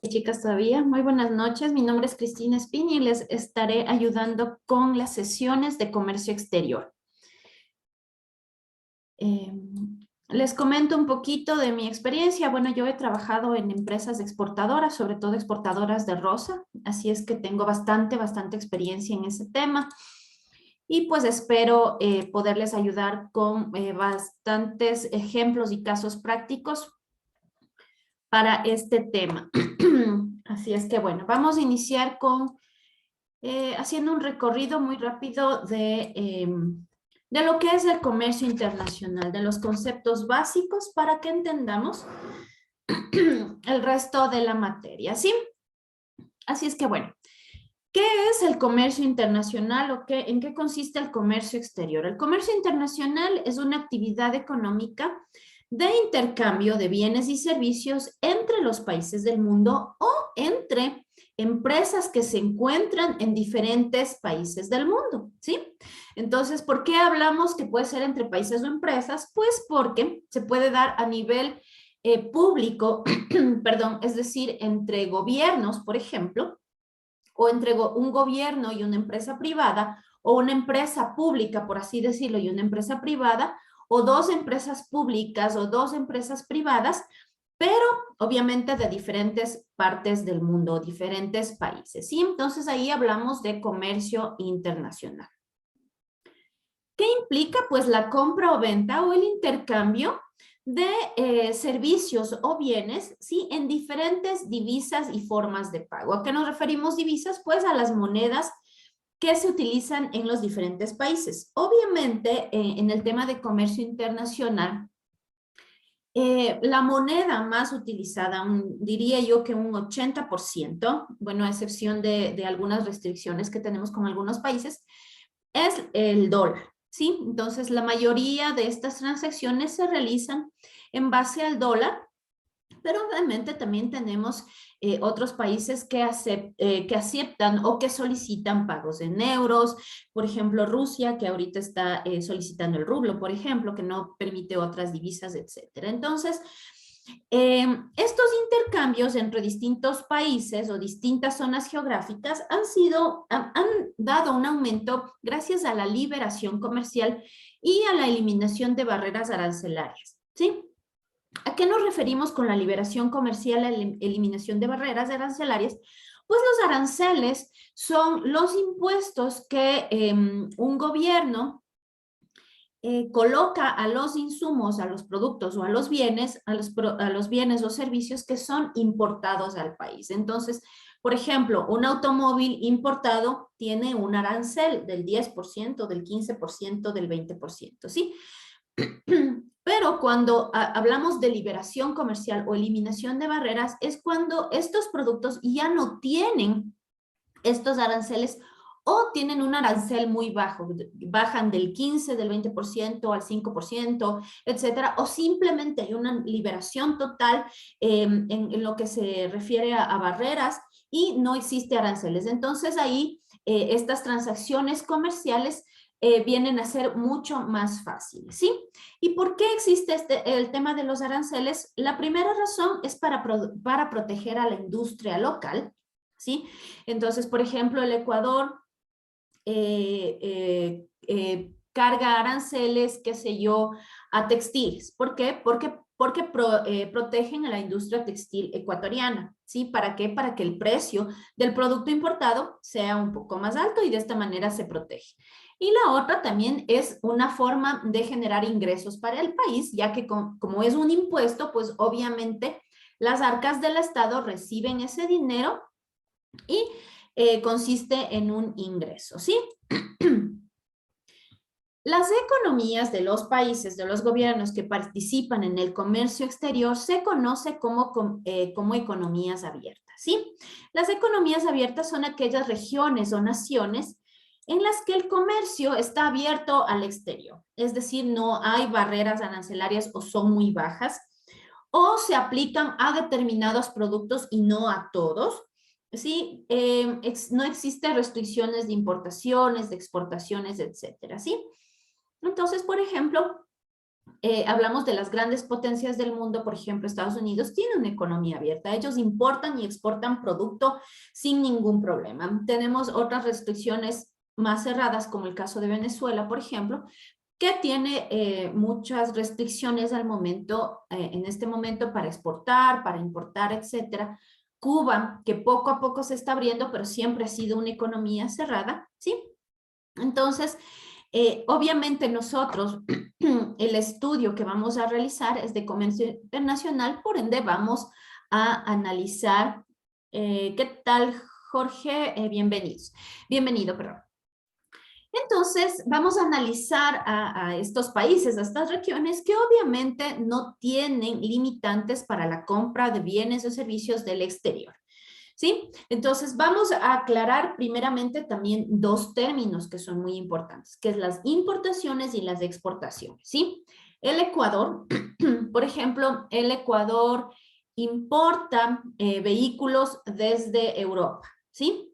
Chicas, todavía. Muy buenas noches. Mi nombre es Cristina Espini y les estaré ayudando con las sesiones de comercio exterior. Eh, Les comento un poquito de mi experiencia. Bueno, yo he trabajado en empresas exportadoras, sobre todo exportadoras de rosa, así es que tengo bastante experiencia en ese tema. Y pues espero poderles ayudar con bastantes ejemplos y casos prácticos para este tema. Así es que bueno, vamos a iniciar con haciendo un recorrido muy rápido de lo que es el comercio internacional, de los conceptos básicos para que entendamos el resto de la materia, ¿sí? Así es que bueno, ¿qué es el comercio internacional o en qué consiste el comercio exterior? El comercio internacional es una actividad económica de intercambio de bienes y servicios entre los países del mundo o entre empresas que se encuentran en diferentes países del mundo, ¿sí? Entonces, ¿por qué hablamos que puede ser entre países o empresas? Pues porque se puede dar a nivel público, perdón, es decir, entre gobiernos, por ejemplo, o entre un gobierno y una empresa privada, o una empresa pública, por así decirlo, y una empresa privada, o dos empresas públicas o dos empresas privadas, pero obviamente de diferentes partes del mundo, diferentes países, ¿sí? Entonces ahí hablamos de comercio internacional. ¿Qué implica? Pues la compra o venta o el intercambio de servicios o bienes, ¿sí? En diferentes divisas y formas de pago. ¿A qué nos referimos divisas? Pues a las monedas que se utilizan en los diferentes países. Obviamente, en el tema de comercio internacional, la moneda más utilizada, diría yo que un 80%, bueno, a excepción de algunas restricciones que tenemos con algunos países, es el dólar, ¿sí? Entonces, la mayoría de estas transacciones se realizan en base al dólar, pero obviamente también tenemos otros países que aceptan o que solicitan pagos en euros. Por ejemplo, Rusia, que ahorita está solicitando el rublo, por ejemplo, que no permite otras divisas, etcétera. Entonces, estos intercambios entre distintos países o distintas zonas geográficas han dado un aumento gracias a la liberación comercial y a la eliminación de barreras arancelarias, ¿sí? ¿A qué nos referimos con la liberación comercial, la eliminación de barreras arancelarias? Pues los aranceles son los impuestos que un gobierno coloca a los insumos, a los productos o a los bienes, a los bienes o servicios que son importados al país. Entonces, por ejemplo, un automóvil importado tiene un arancel del 10%, del 15%, del 20%, ¿sí? Pero cuando hablamos de liberación comercial o eliminación de barreras, es cuando estos productos ya no tienen estos aranceles o tienen un arancel muy bajo, bajan del 15, del 20% al 5%, etcétera, o simplemente hay una liberación total en lo que se refiere a barreras y no existe aranceles. Entonces ahí estas transacciones comerciales vienen a ser mucho más fáciles, ¿sí? ¿Y por qué existe el tema de los aranceles? La primera razón es para proteger a la industria local, ¿sí? Entonces, por ejemplo, el Ecuador carga aranceles, qué sé yo, a textiles. ¿Por qué? Porque protegen a la industria textil ecuatoriana, ¿sí? ¿Para qué? Para que el precio del producto importado sea un poco más alto y de esta manera se protege. Y la otra también es una forma de generar ingresos para el país, ya que como es un impuesto, pues obviamente las arcas del Estado reciben ese dinero y consiste en un ingreso, ¿sí? Las economías de los países, de los gobiernos que participan en el comercio exterior se conoce como economías abiertas, ¿sí? Las economías abiertas son aquellas regiones o naciones en las que el comercio está abierto al exterior, es decir, no hay barreras arancelarias o son muy bajas, o se aplican a determinados productos y no a todos, ¿sí? No existen restricciones de importaciones, de exportaciones, etcétera, ¿sí? Entonces, por ejemplo, hablamos de las grandes potencias del mundo, por ejemplo, Estados Unidos tiene una economía abierta. Ellos importan y exportan producto sin ningún problema. Tenemos otras restricciones más cerradas, como el caso de Venezuela, por ejemplo, que tiene muchas restricciones al momento, en este momento para exportar, para importar, etcétera. Cuba, que poco a poco se está abriendo, pero siempre ha sido una economía cerrada, ¿sí? Entonces, obviamente nosotros, el estudio que vamos a realizar es de comercio internacional, por ende vamos a analizar, ¿qué tal, Jorge? Bienvenidos. Bienvenido, perdón. Entonces, vamos a analizar a estos países, a estas regiones que obviamente no tienen limitantes para la compra de bienes o servicios del exterior. ¿Sí? Entonces, vamos a aclarar primeramente también dos términos que son muy importantes, que es las importaciones y las exportaciones, ¿sí? El Ecuador, por ejemplo, el Ecuador importa vehículos desde Europa, ¿sí?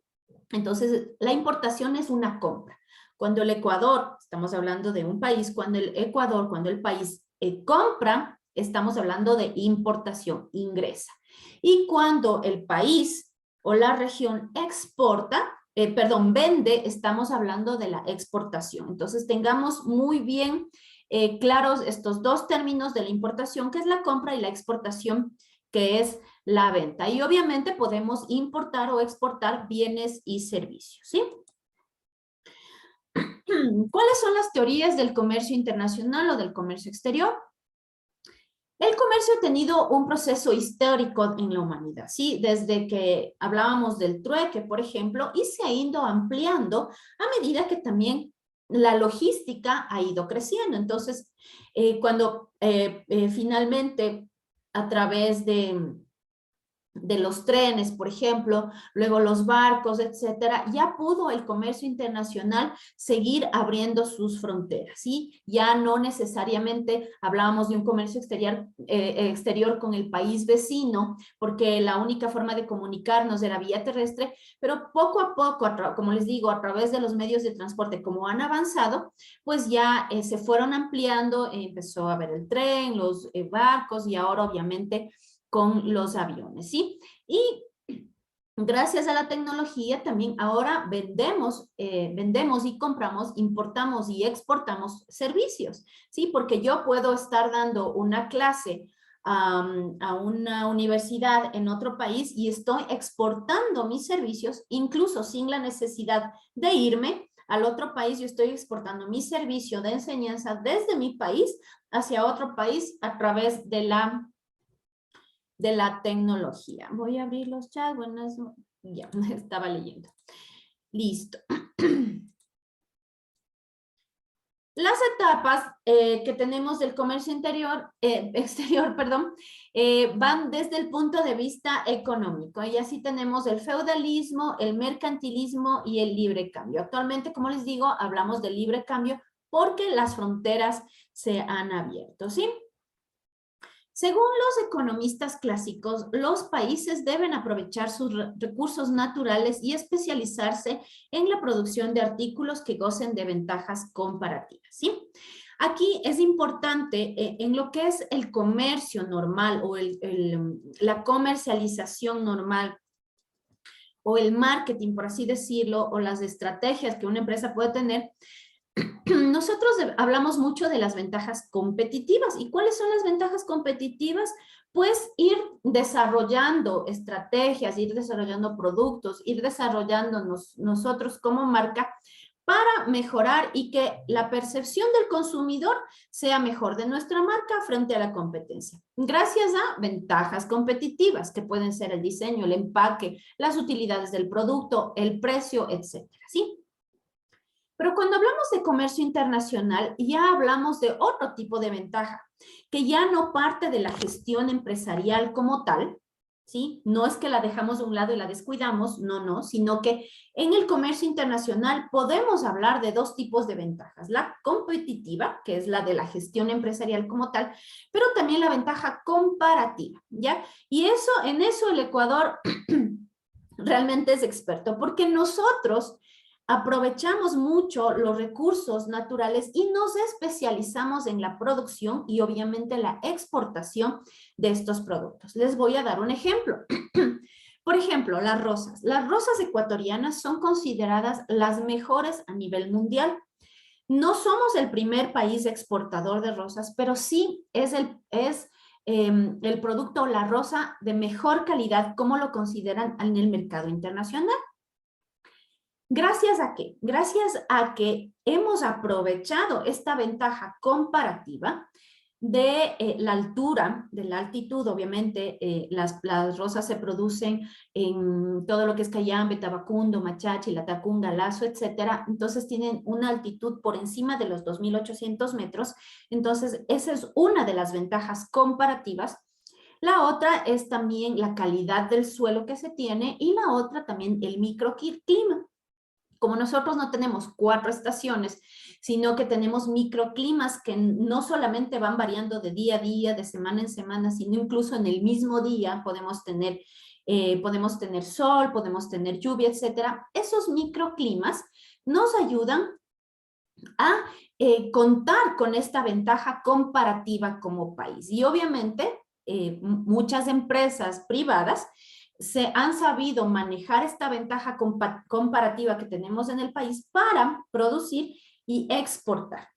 Entonces, la importación es una compra. Cuando el Ecuador, estamos hablando de un país, cuando el Ecuador, cuando el país compra, estamos hablando de importación, ingresa. Y cuando el país o la región exporta, vende, estamos hablando de la exportación. Entonces, tengamos muy bien claros estos dos términos de la importación, que es la compra, y la exportación, que es la venta. Y obviamente podemos importar o exportar bienes y servicios, ¿sí? ¿Cuáles son las teorías del comercio internacional o del comercio exterior? El comercio ha tenido un proceso histórico en la humanidad, ¿sí? Desde que hablábamos del trueque, por ejemplo, y se ha ido ampliando a medida que también la logística ha ido creciendo. Entonces, cuando finalmente a través de los trenes, por ejemplo, luego los barcos, etcétera, ya pudo el comercio internacional seguir abriendo sus fronteras, ¿sí? Ya no necesariamente hablábamos de un comercio exterior con el país vecino, porque la única forma de comunicarnos era vía terrestre, pero poco a poco, como les digo, a través de los medios de transporte, como han avanzado, pues ya se fueron ampliando, empezó a haber el tren, los barcos, y ahora obviamente con los aviones, ¿sí? Y gracias a la tecnología también ahora vendemos y compramos, importamos y exportamos servicios, ¿sí? Porque yo puedo estar dando una clase a una universidad en otro país y estoy exportando mis servicios, incluso sin la necesidad de irme al otro país. Yo estoy exportando mi servicio de enseñanza desde mi país hacia otro país a través de la tecnología. Voy a abrir los chats. Buenas, ya, estaba leyendo. Listo. Las etapas que tenemos del comercio exterior, perdón, van desde el punto de vista económico, y así tenemos el feudalismo, el mercantilismo y el libre cambio. Actualmente, como les digo, hablamos del libre cambio porque las fronteras se han abierto, ¿sí? Según los economistas clásicos, los países deben aprovechar sus recursos naturales y especializarse en la producción de artículos que gocen de ventajas comparativas, ¿sí? Aquí es importante en lo que es el comercio normal o la comercialización normal o el marketing, por así decirlo, o las estrategias que una empresa puede tener. Nosotros hablamos mucho de las ventajas competitivas. ¿Y cuáles son las ventajas competitivas? Pues ir desarrollando estrategias, ir desarrollando productos, ir desarrollándonos nosotros como marca para mejorar y que la percepción del consumidor sea mejor de nuestra marca frente a la competencia. Gracias a ventajas competitivas que pueden ser el diseño, el empaque, las utilidades del producto, el precio, etcétera, ¿sí? Pero cuando hablamos de comercio internacional, ya hablamos de otro tipo de ventaja, que ya no parte de la gestión empresarial como tal, ¿sí? No es que la dejamos de un lado y la descuidamos, no, sino que en el comercio internacional podemos hablar de dos tipos de ventajas. La competitiva, que es la de la gestión empresarial como tal, pero también la ventaja comparativa, ¿ya? Y en eso el Ecuador realmente es experto, porque nosotros aprovechamos mucho los recursos naturales y nos especializamos en la producción y obviamente la exportación de estos productos. Les voy a dar un ejemplo. Por ejemplo, las rosas. Las rosas ecuatorianas son consideradas las mejores a nivel mundial. No somos el primer país exportador de rosas, pero sí es el producto, la rosa de mejor calidad, como lo consideran en el mercado internacional. ¿Gracias a qué? Gracias a que hemos aprovechado esta ventaja comparativa de la altura, de la altitud. Obviamente las rosas se producen en todo lo que es Cayambe, Tabacundo, Machachi, Latacunga, Lazo, etcétera. Entonces tienen una altitud por encima de los 2.800 metros. Entonces esa es una de las ventajas comparativas. La otra es también la calidad del suelo que se tiene y la otra también el microclima. Como nosotros no tenemos 4 estaciones, sino que tenemos microclimas que no solamente van variando de día a día, de semana en semana, sino incluso en el mismo día podemos tener sol, podemos tener lluvia, etcétera. Esos microclimas nos ayudan a contar con esta ventaja comparativa como país. Y obviamente muchas empresas privadas se han sabido manejar esta ventaja comparativa que tenemos en el país para producir y exportar.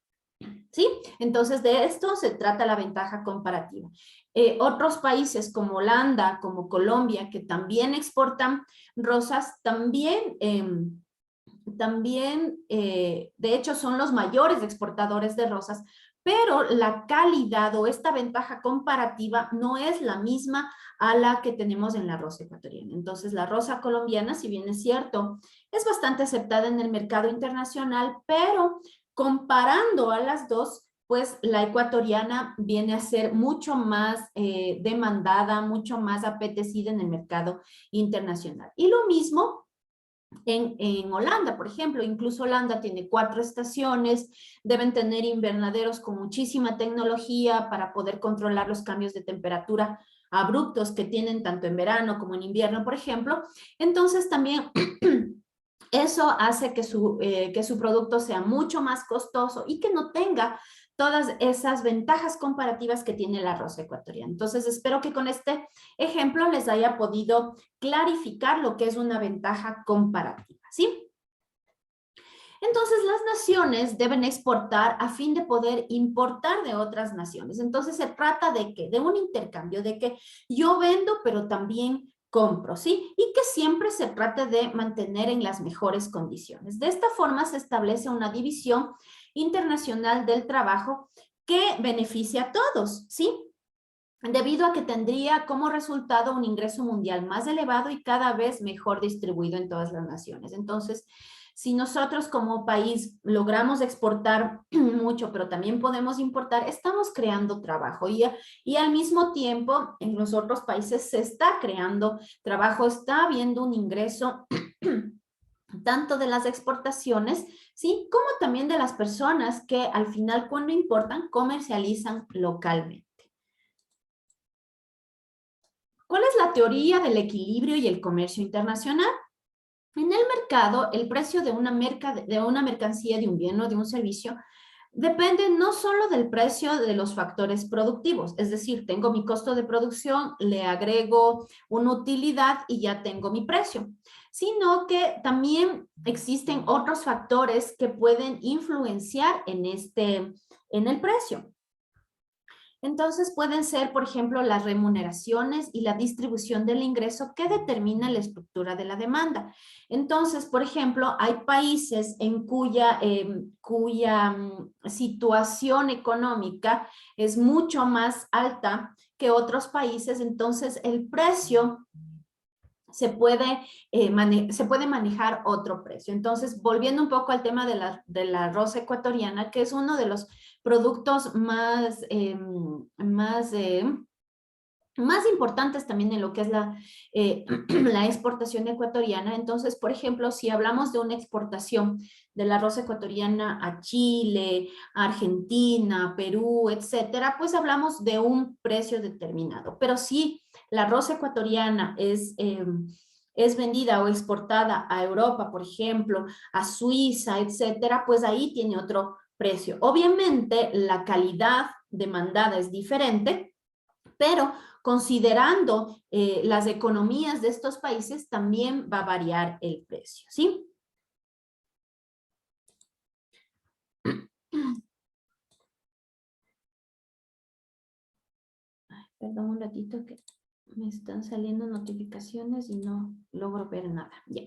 ¿Sí? Entonces, de esto se trata la ventaja comparativa. Otros países como Holanda, como Colombia, que también exportan rosas, también, de hecho, son los mayores exportadores de rosas, pero la calidad o esta ventaja comparativa no es la misma a la que tenemos en la rosa ecuatoriana. Entonces, la rosa colombiana, si bien es cierto, es bastante aceptada en el mercado internacional, pero comparando a las dos, pues la ecuatoriana viene a ser mucho más demandada, mucho más apetecida en el mercado internacional. Y lo mismo en Holanda, por ejemplo. Incluso Holanda tiene 4 estaciones, deben tener invernaderos con muchísima tecnología para poder controlar los cambios de temperatura abruptos que tienen tanto en verano como en invierno, por ejemplo. Entonces también eso hace que su producto sea mucho más costoso y que no tenga todas esas ventajas comparativas que tiene la rosa ecuatoriana. Entonces, espero que con este ejemplo les haya podido clarificar lo que es una ventaja comparativa, ¿sí? Entonces, las naciones deben exportar a fin de poder importar de otras naciones. Entonces, se trata de ¿qué? De un intercambio, de que yo vendo, pero también compro, ¿sí? Y que siempre se trate de mantener en las mejores condiciones. De esta forma se establece una división internacional del trabajo que beneficia a todos, ¿sí? Debido a que tendría como resultado un ingreso mundial más elevado y cada vez mejor distribuido en todas las naciones. Entonces, si nosotros como país logramos exportar mucho, pero también podemos importar, estamos creando trabajo y al mismo tiempo en los otros países se está creando trabajo, está habiendo un ingreso tanto de las exportaciones, ¿sí? Como también de las personas que al final cuando importan comercializan localmente. ¿Cuál es la teoría del equilibrio y el comercio internacional? En el mercado, el precio de una mercancía, de un bien o de un servicio, depende no solo del precio de los factores productivos, es decir, tengo mi costo de producción, le agrego una utilidad y ya tengo mi precio, sino que también existen otros factores que pueden influenciar en el precio. Entonces pueden ser, por ejemplo, las remuneraciones y la distribución del ingreso que determina la estructura de la demanda. Entonces, por ejemplo, hay países en cuya situación económica es mucho más alta que otros países, entonces el precio se puede manejar otro precio. Entonces, volviendo un poco al tema de la rosa ecuatoriana, que es uno de los productos más importantes también en lo que es la exportación ecuatoriana. Entonces, por ejemplo, si hablamos de una exportación de la rosa ecuatoriana a Chile, a Argentina, Perú, etcétera, pues hablamos de un precio determinado. Pero si la rosa ecuatoriana es vendida o exportada a Europa, por ejemplo, a Suiza, etcétera, pues ahí tiene otro precio. Obviamente, la calidad demandada es diferente, pero considerando las economías de estos países, también va a variar el precio, ¿sí? Perdón un ratito que me están saliendo notificaciones y no logro ver nada. Ya.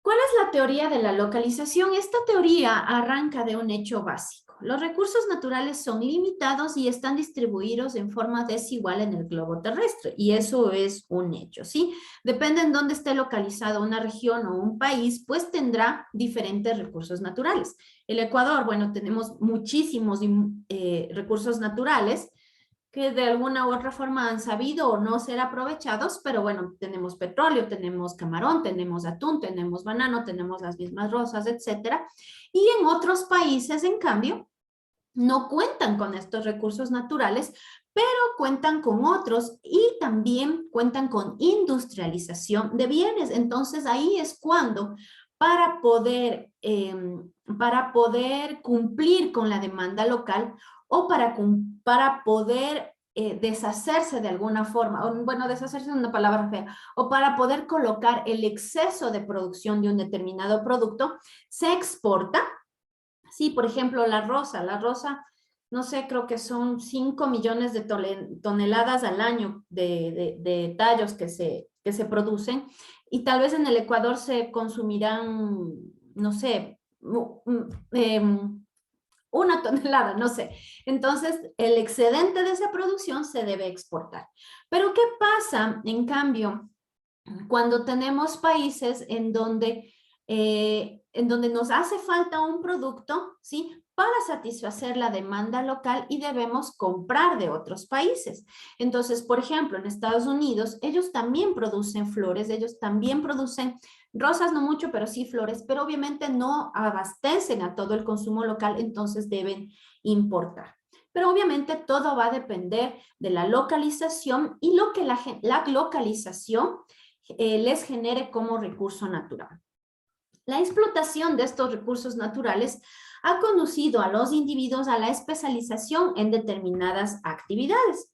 ¿Cuál es la teoría de la localización? Esta teoría arranca de un hecho básico. Los recursos naturales son limitados y están distribuidos en forma desigual en el globo terrestre. Y eso es un hecho, ¿sí? Depende en dónde esté localizada una región o un país, pues tendrá diferentes recursos naturales. El Ecuador, bueno, tenemos muchísimos recursos naturales que de alguna u otra forma han sabido o no ser aprovechados, pero bueno, tenemos petróleo, tenemos camarón, tenemos atún, tenemos banano, tenemos las mismas rosas, etcétera. Y en otros países, en cambio, no cuentan con estos recursos naturales, pero cuentan con otros y también cuentan con industrialización de bienes. Entonces ahí es cuando para poder cumplir con la demanda local o para poder deshacerse de alguna forma, o, bueno, deshacerse es una palabra fea, o para poder colocar el exceso de producción de un determinado producto, se exporta. Sí, por ejemplo, la rosa, no sé, creo que son 5 millones de toneladas al año de tallos que se producen y tal vez en el Ecuador se consumirán, no sé, una tonelada, no sé. Entonces, el excedente de esa producción se debe exportar. Pero, ¿qué pasa, en cambio, cuando tenemos países en donde nos hace falta un producto, ¿sí? Para satisfacer la demanda local y debemos comprar de otros países. Entonces, por ejemplo, en Estados Unidos, ellos también producen flores, ellos también producen rosas, no mucho, pero sí flores, pero obviamente no abastecen a todo el consumo local, entonces deben importar. Pero obviamente todo va a depender de la localización y lo que la localización les genere como recurso natural. La explotación de estos recursos naturales ha conducido a los individuos a la especialización en determinadas actividades.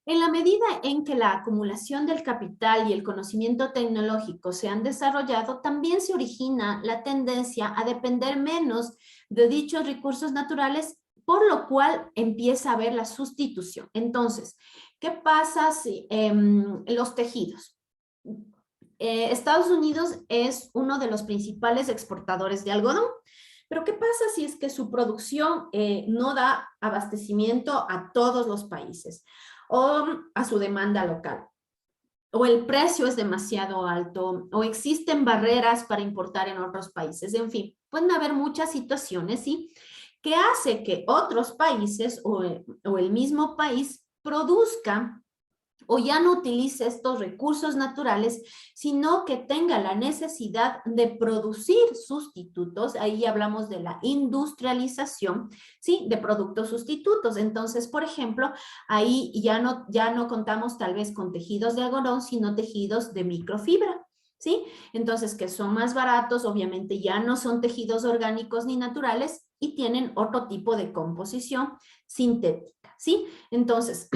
En la medida en que la acumulación del capital y el conocimiento tecnológico se han desarrollado, también se origina la tendencia a depender menos de dichos recursos naturales, por lo cual empieza a haber la sustitución. Entonces, ¿qué pasa si los tejidos? Estados Unidos es uno de los principales exportadores de algodón, pero ¿qué pasa si es que su producción no da abastecimiento a todos los países o a su demanda local? O el precio es demasiado alto, o existen barreras para importar en otros países. En fin, pueden haber muchas situaciones, ¿sí? Que hace que otros países o el mismo país produzca o ya no utilice estos recursos naturales, sino que tenga la necesidad de producir sustitutos. Ahí hablamos de la industrialización, ¿sí? De productos sustitutos. Entonces, por ejemplo, ahí ya no contamos tal vez con tejidos de algodón, sino tejidos de microfibra. ¿Sí? Entonces, que son más baratos, obviamente ya no son tejidos orgánicos ni naturales y tienen otro tipo de composición sintética, ¿sí? Entonces,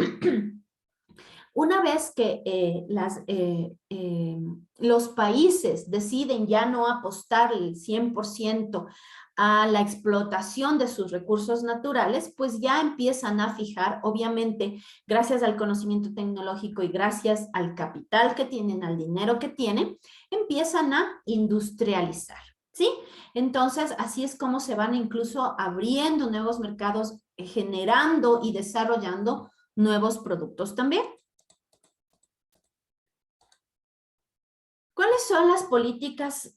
una vez que los países deciden ya no apostar el 100% a la explotación de sus recursos naturales, pues ya empiezan a fijar, obviamente, gracias al conocimiento tecnológico y gracias al capital que tienen, al dinero que tienen, empiezan a industrializar, ¿sí? Entonces, así es como se van incluso abriendo nuevos mercados, generando y desarrollando nuevos productos también. ¿Cuáles son las políticas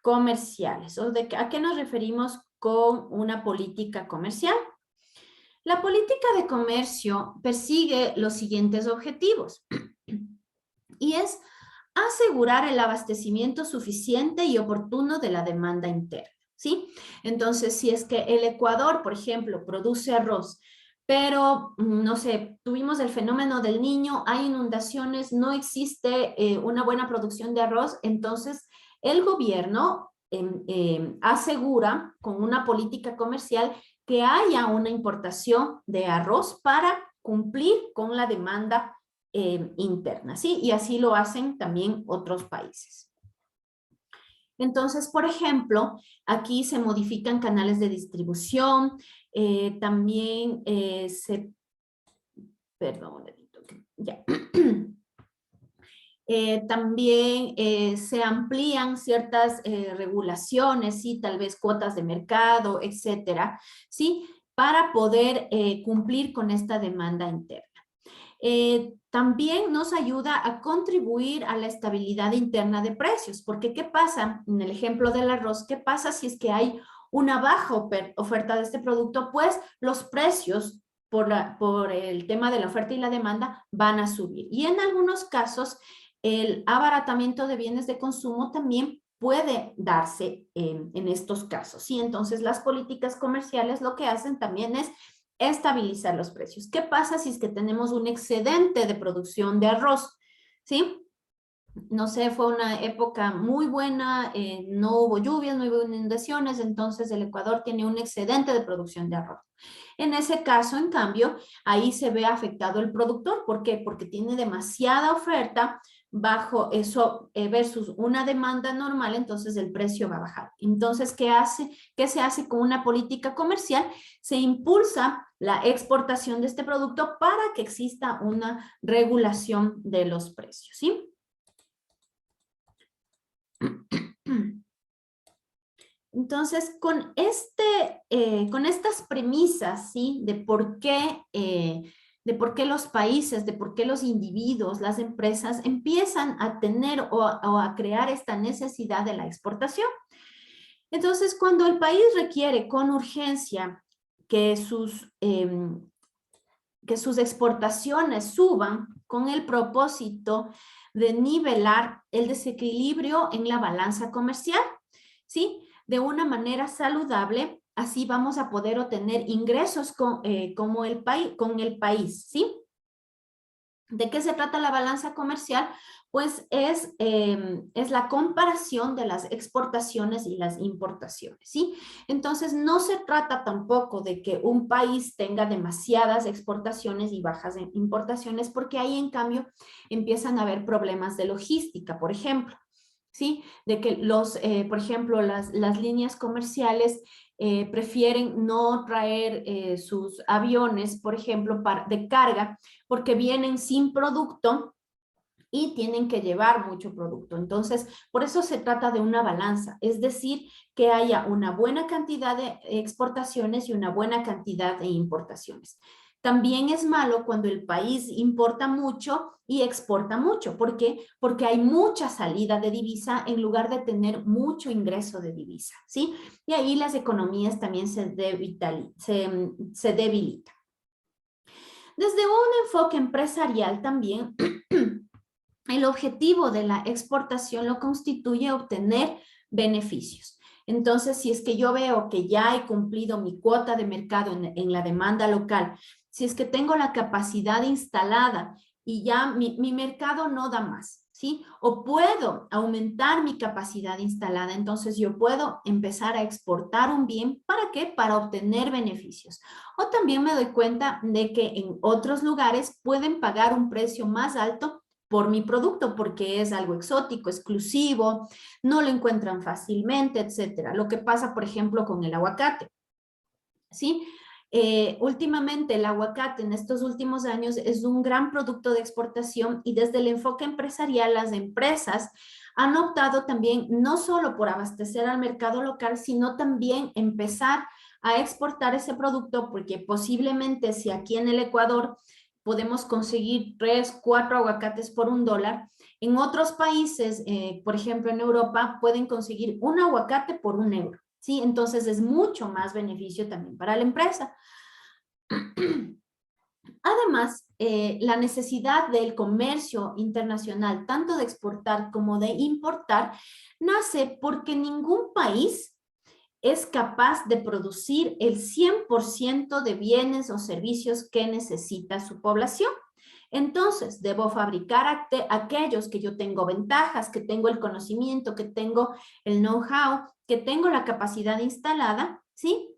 comerciales? ¿A qué nos referimos con una política comercial? La política de comercio persigue los siguientes objetivos y es asegurar el abastecimiento suficiente y oportuno de la demanda interna, ¿sí? Entonces, si es que el Ecuador, por ejemplo, produce arroz, pero no sé, tuvimos el fenómeno del Niño, hay inundaciones, no existe una buena producción de arroz, entonces el gobierno asegura con una política comercial que haya una importación de arroz para cumplir con la demanda interna, ¿sí? Y así lo hacen también otros países. Entonces, por ejemplo, aquí se modifican canales de distribución, también perdón, ya. También se amplían ciertas regulaciones, ¿sí? Tal vez cuotas de mercado, etcétera, ¿sí? Para poder cumplir con esta demanda interna. También nos ayuda a contribuir a la estabilidad interna de precios, porque ¿qué pasa? En el ejemplo del arroz, ¿qué pasa si es que hay una baja oferta de este producto? Pues los precios por el tema de la oferta y la demanda van a subir. Y en algunos casos, el abaratamiento de bienes de consumo también puede darse en estos casos. ¿Sí? Entonces, las políticas comerciales lo que hacen también es estabilizar los precios. ¿Qué pasa si es que tenemos un excedente de producción de arroz? ¿Sí? No sé, fue una época muy buena, no hubo lluvias, no hubo inundaciones, entonces el Ecuador tiene un excedente de producción de arroz. En ese caso, en cambio, ahí se ve afectado el productor. ¿Por qué? Porque tiene demasiada oferta bajo eso versus una demanda normal, entonces el precio va a bajar. Entonces, ¿qué hace? ¿Qué se hace con una política comercial? Se impulsa la exportación de este producto para que exista una regulación de los precios, ¿sí? Entonces, con estas premisas, ¿sí? De por qué los países, de por qué los individuos, las empresas empiezan a tener o a crear esta necesidad de la exportación. Entonces, cuando el país requiere con urgencia que que sus exportaciones suban con el propósito de nivelar el desequilibrio en la balanza comercial, ¿sí? De una manera saludable, así vamos a poder obtener ingresos con el país, ¿sí? ¿De qué se trata la balanza comercial? Pues es la comparación de las exportaciones y las importaciones, ¿sí? Entonces, no se trata tampoco de que un país tenga demasiadas exportaciones y bajas importaciones, porque ahí, en cambio, empiezan a haber problemas de logística, por ejemplo, ¿sí? De que por ejemplo, las líneas comerciales prefieren no traer sus aviones, por ejemplo, de carga, porque vienen sin producto y tienen que llevar mucho producto. Entonces, por eso se trata de una balanza, es decir, que haya una buena cantidad de exportaciones y una buena cantidad de importaciones. También es malo cuando el país importa mucho y exporta mucho. ¿Por qué? Porque hay mucha salida de divisa en lugar de tener mucho ingreso de divisa, ¿sí? Y ahí las economías también se debilitan. Desde un enfoque empresarial también, el objetivo de la exportación lo constituye obtener beneficios. Entonces, si es que yo veo que ya he cumplido mi cuota de mercado en la demanda local, si es que tengo la capacidad instalada y ya mi mercado no da más, ¿sí? O puedo aumentar mi capacidad instalada, entonces yo puedo empezar a exportar un bien. ¿Para qué? Para obtener beneficios. O también me doy cuenta de que en otros lugares pueden pagar un precio más alto por mi producto porque es algo exótico, exclusivo, no lo encuentran fácilmente, etcétera. Lo que pasa, por ejemplo, con el aguacate, ¿sí? Últimamente el aguacate en estos últimos años es un gran producto de exportación y desde el enfoque empresarial las empresas han optado también no solo por abastecer al mercado local, sino también empezar a exportar ese producto porque posiblemente si aquí en el Ecuador podemos conseguir 3, 4 aguacates por $1, en otros países, por ejemplo en Europa, pueden conseguir un aguacate por €1. ¿Sí? Entonces es mucho más beneficio también para la empresa. Además, la necesidad del comercio internacional, tanto de exportar como de importar, nace porque ningún país es capaz de producir el 100% de bienes o servicios que necesita su población. Entonces, debo fabricar aquellos que yo tengo ventajas, que tengo el conocimiento, que tengo el know-how, que tengo la capacidad instalada, ¿sí?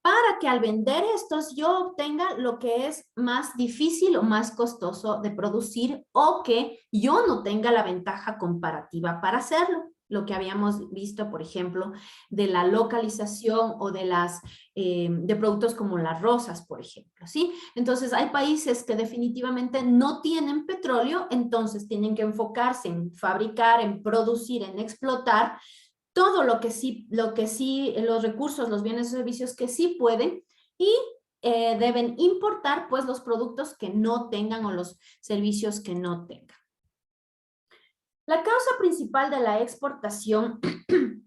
Para que al vender estos yo obtenga lo que es más difícil o más costoso de producir o que yo no tenga la ventaja comparativa para hacerlo. Lo que habíamos visto, por ejemplo, de la localización o de productos como las rosas, por ejemplo, ¿sí? Entonces, hay países que definitivamente no tienen petróleo, entonces tienen que enfocarse en fabricar, en producir, en explotar todo lo que sí, los recursos, los bienes y servicios que sí pueden y deben importar pues los productos que no tengan o los servicios que no tengan. La causa principal de la exportación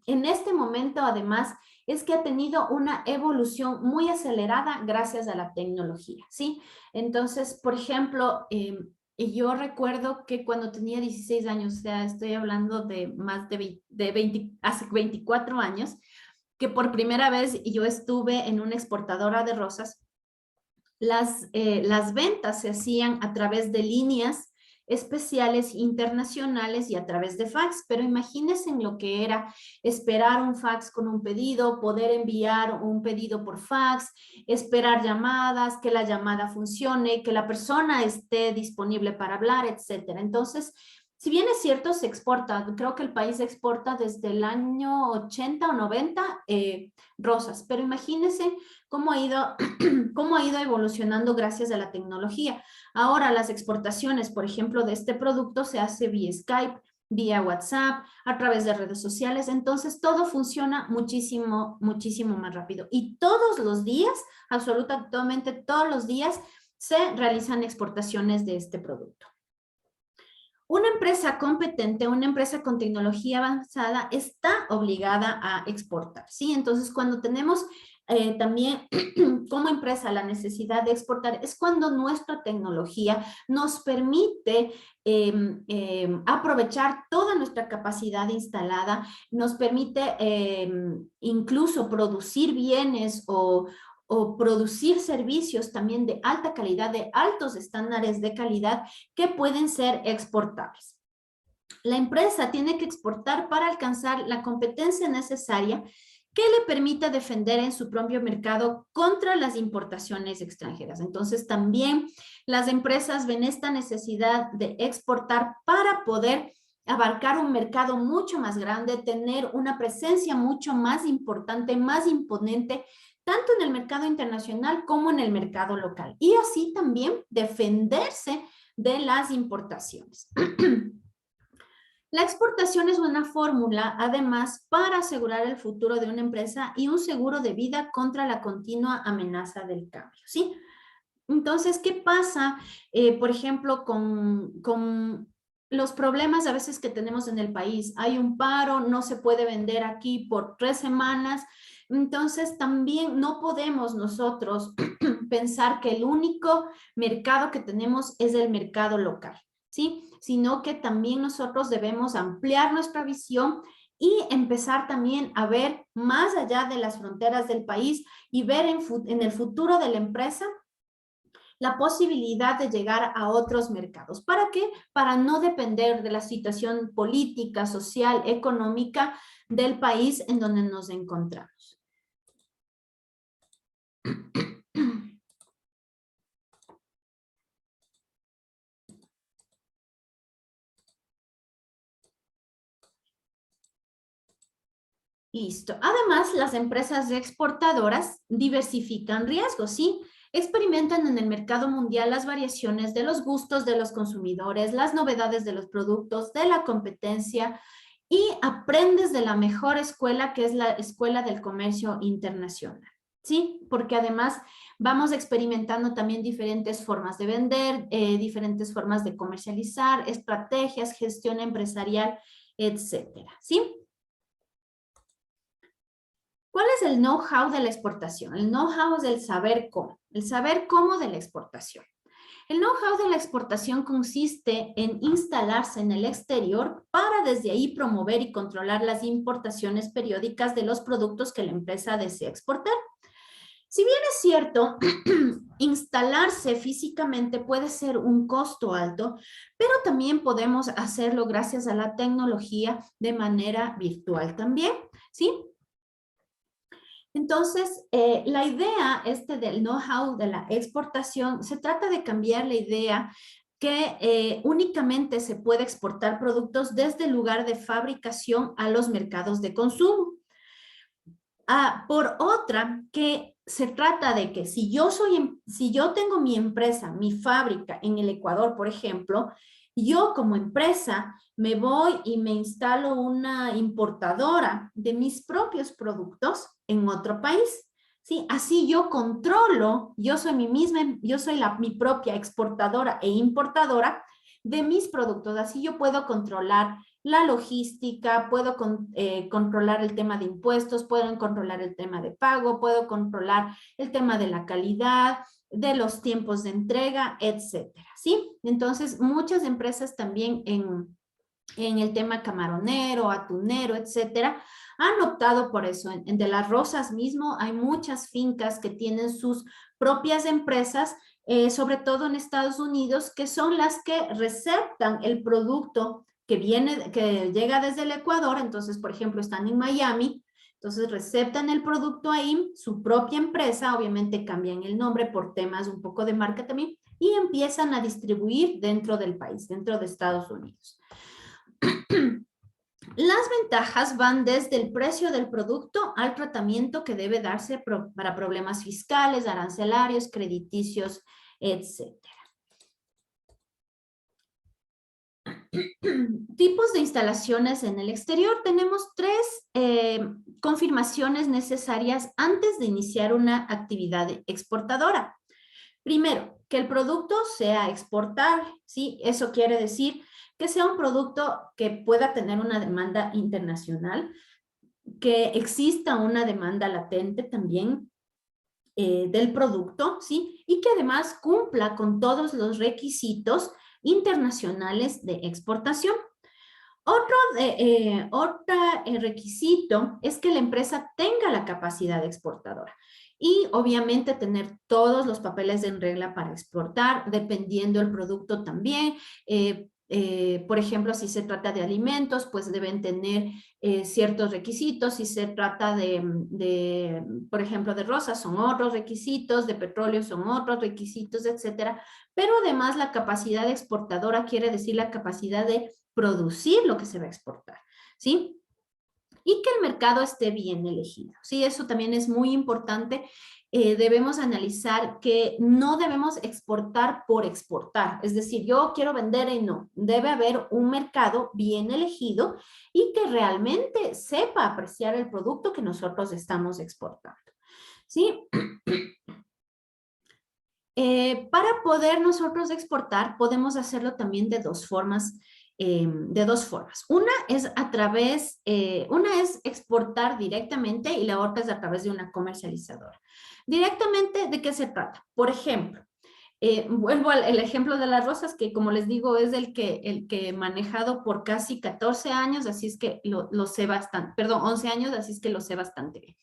en este momento además es que ha tenido una evolución muy acelerada gracias a la tecnología, ¿sí? Entonces, por ejemplo, yo recuerdo que cuando tenía 16 años, o sea, estoy hablando de más de 20, hace 24 años, que por primera vez yo estuve en una exportadora de rosas. Las ventas se hacían a través de líneas especiales internacionales y a través de fax, pero imagínense en lo que era esperar un fax con un pedido, poder enviar un pedido por fax, esperar llamadas, que la llamada funcione, que la persona esté disponible para hablar, etcétera. Entonces, si bien es cierto, se exporta, creo que el país exporta desde el año 80 o 90 rosas, pero imagínense cómo ha ido, cómo ha ido evolucionando gracias a la tecnología. Ahora las exportaciones, por ejemplo, de este producto se hace vía Skype, vía WhatsApp, a través de redes sociales, entonces todo funciona muchísimo, muchísimo más rápido. Y todos los días, absolutamente todos los días, se realizan exportaciones de este producto. Una empresa competente, una empresa con tecnología avanzada está obligada a exportar, ¿sí? Entonces, cuando tenemos también como empresa la necesidad de exportar, es cuando nuestra tecnología nos permite aprovechar toda nuestra capacidad instalada, nos permite incluso producir bienes o producir servicios también de alta calidad, de altos estándares de calidad que pueden ser exportables. La empresa tiene que exportar para alcanzar la competencia necesaria que le permita defender en su propio mercado contra las importaciones extranjeras. Entonces, también las empresas ven esta necesidad de exportar para poder abarcar un mercado mucho más grande, tener una presencia mucho más importante, más imponente, tanto en el mercado internacional como en el mercado local. Y así también defenderse de las importaciones. La exportación es una fórmula, además, para asegurar el futuro de una empresa y un seguro de vida contra la continua amenaza del cambio, ¿sí? Entonces, ¿qué pasa, por ejemplo, con los problemas a veces que tenemos en el país? Hay un paro, no se puede vender aquí por 3 semanas, entonces también no podemos nosotros pensar que el único mercado que tenemos es el mercado local, ¿sí? Sino que también nosotros debemos ampliar nuestra visión y empezar también a ver más allá de las fronteras del país y ver en el futuro de la empresa la posibilidad de llegar a otros mercados. ¿Para qué? Para no depender de la situación política, social, económica del país en donde nos encontramos. Listo. Además, las empresas exportadoras diversifican riesgos, ¿sí? Experimentan en el mercado mundial las variaciones de los gustos de los consumidores, las novedades de los productos, de la competencia y aprendes de la mejor escuela, que es la escuela del comercio internacional, ¿sí? Porque además vamos experimentando también diferentes formas de vender, diferentes formas de comercializar, estrategias, gestión empresarial, etcétera, ¿sí? ¿Cuál es el know-how de la exportación? El know-how es el saber cómo de la exportación. El know-how de la exportación consiste en instalarse en el exterior para desde ahí promover y controlar las importaciones periódicas de los productos que la empresa desea exportar. Si bien es cierto, instalarse físicamente puede ser un costo alto, pero también podemos hacerlo gracias a la tecnología de manera virtual también, ¿sí? Entonces, la idea del know-how de la exportación, se trata de cambiar la idea que únicamente se puede exportar productos desde el lugar de fabricación a los mercados de consumo. Por otra, que se trata de que si yo tengo mi empresa, mi fábrica en el Ecuador, por ejemplo, yo como empresa me voy y me instalo una importadora de mis propios productos en otro país. ¿Sí? Así yo controlo, yo soy mi propia exportadora e importadora de mis productos. Así yo puedo controlar la logística, puedo controlar el tema de impuestos, puedo controlar el tema de pago, puedo controlar el tema de la calidad, de los tiempos de entrega, etcétera, ¿sí? Entonces, muchas empresas también en el tema camaronero, atunero, etcétera, han optado por eso. En De las Rosas mismo hay muchas fincas que tienen sus propias empresas, sobre todo en Estados Unidos, que son las que receptan el producto que llega desde el Ecuador. Entonces, por ejemplo, están en Miami, entonces receptan el producto ahí, su propia empresa, obviamente cambian el nombre por temas un poco de marca también, y empiezan a distribuir dentro del país, dentro de Estados Unidos. Las ventajas van desde el precio del producto al tratamiento que debe darse para problemas fiscales, arancelarios, crediticios, etc. Tipos de instalaciones en el exterior. Tenemos tres confirmaciones necesarias antes de iniciar una actividad exportadora. Primero, que el producto sea exportable, ¿sí? Eso quiere decir que sea un producto que pueda tener una demanda internacional, que exista una demanda latente también del producto, ¿sí? Y que además cumpla con todos los requisitos internacionales de exportación. Otro requisito es que la empresa tenga la capacidad exportadora y obviamente tener todos los papeles en regla para exportar, dependiendo del producto también. Por ejemplo, si se trata de alimentos, pues deben tener ciertos requisitos. Si se trata por ejemplo, de rosas, son otros requisitos, de petróleo son otros requisitos, etcétera. Pero además la capacidad exportadora quiere decir la capacidad de producir lo que se va a exportar, ¿sí? Y que el mercado esté bien elegido, ¿sí? Eso también es muy importante. Debemos analizar que no debemos exportar por exportar, es decir, yo quiero vender y no, debe haber un mercado bien elegido y que realmente sepa apreciar el producto que nosotros estamos exportando, ¿sí? Para poder nosotros exportar, podemos hacerlo también de dos formas. Una es una es exportar directamente y la otra es a través de una comercializadora. Directamente, ¿de qué se trata? Por ejemplo, vuelvo al ejemplo de las rosas, que como les digo es el que he manejado por casi 14 años, así es que lo sé bastante, perdón, 11 años, así es que lo sé bastante bien.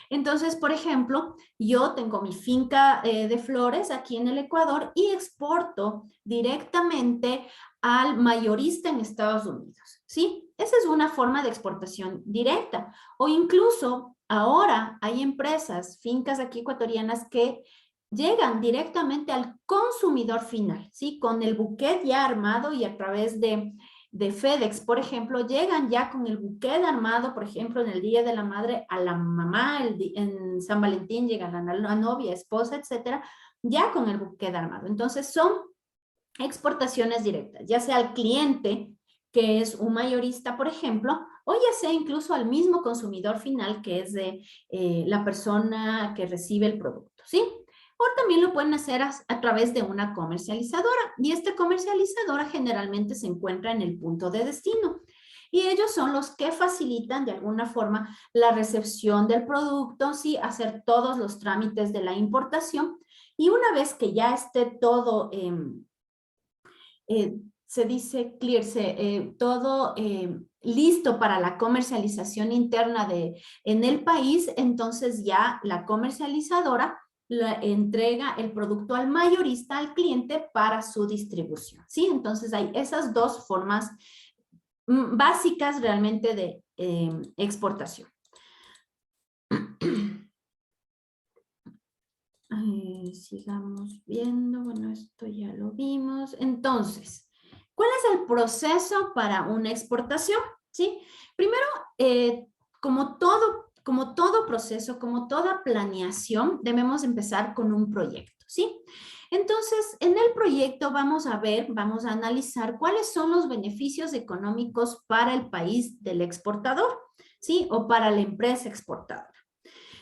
Entonces, por ejemplo, yo tengo mi finca de flores aquí en el Ecuador y exporto directamente al mayorista en Estados Unidos, ¿sí? Esa es una forma de exportación directa. O incluso ahora hay empresas, fincas aquí ecuatorianas que llegan directamente al consumidor final, ¿sí? Con el buquet ya armado y a través de FedEx, por ejemplo, llegan ya con el buquet armado, por ejemplo, en el Día de la Madre, a la mamá, en San Valentín llega la novia, esposa, etcétera, ya con el buquet armado. Entonces, son exportaciones directas, ya sea al cliente, que es un mayorista, por ejemplo, o ya sea incluso al mismo consumidor final, que es de la persona que recibe el producto, ¿sí? O también lo pueden hacer a través de una comercializadora, y esta comercializadora generalmente se encuentra en el punto de destino. Y ellos son los que facilitan de alguna forma la recepción del producto, ¿sí? Hacer todos los trámites de la importación Y una vez que ya esté todo, se dice clear, todo listo para la comercialización interna en el país, entonces ya la comercializadora le entrega el producto al mayorista, al cliente, para su distribución, ¿sí? Entonces hay esas dos formas básicas realmente de exportación. Sigamos viendo, bueno, esto ya lo vimos. Entonces, ¿cuál es el proceso para una exportación? ¿Sí? Primero, como todo proceso, como toda planeación, debemos empezar con un proyecto, ¿sí? Entonces, en el proyecto vamos a ver, vamos a analizar cuáles son los beneficios económicos para el país del exportador, ¿sí? O para la empresa exportadora.